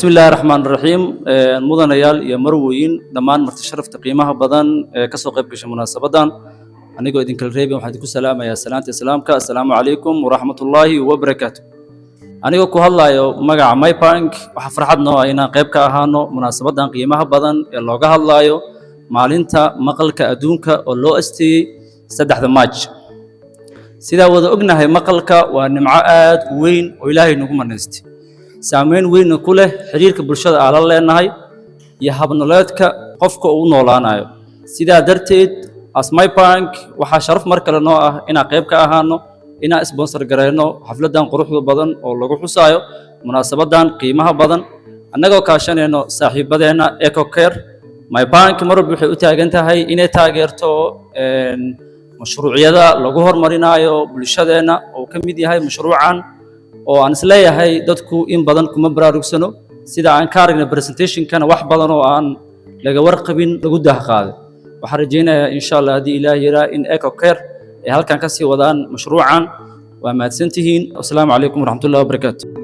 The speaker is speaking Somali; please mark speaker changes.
Speaker 1: بسم الله الرحمن الرحيم مدن يال يا مرويين دمان مرتشرف تقييمها بدن كسو قيب كش مناسبة أنا قاعد إنك الريبي وحدكم سلام يا سلامك السلام عليكم ورحمة الله وبركاته أنا قاعد هلا يا مجا ماي بانك وحفرحنا هنا قيب كأهانو مناسبة قيمها بدن اللوجا هلا يو maalinta maqalka adduunka oo loo asteeyay 3 Maaj sida wada ognahay maqalka waa nimco aad u weyn oo Ilaahay nagu manaystay saameyn weyn ku leh xiriirka bulshada aan la leenahay iyo habnololeedka qofka uu noolaanayo sida darteed Asmay Bank waxa sharaf mar kale noo ah inaan qayb ka ahaano inaan sponsor gareyno xafladan quruxda badan oo lagu xusaayo munaasabadan qiimaha badan annagoo kaashanayno saaxiibadeena EcoCare My Bank marba waxay u taagan tahay inay taageerto mashruucyada lagu horumarinayo bulshadeena oo ka mid yahay mashruucan oo aan isleeyahay dadku in badan kuma baraarugsano sida aan ka aragnay presentation-kana wax badan oo aan laga warqabin lagu daahqaaday waxaan rajaynayaa insha Allah hadii Ilaahay yaraa in EcoCare ay halkan ka sii wadaan mashruucan waa mahadsantihiin. Assalaamu calaykum waraxmatullaahi wabarakaatuh.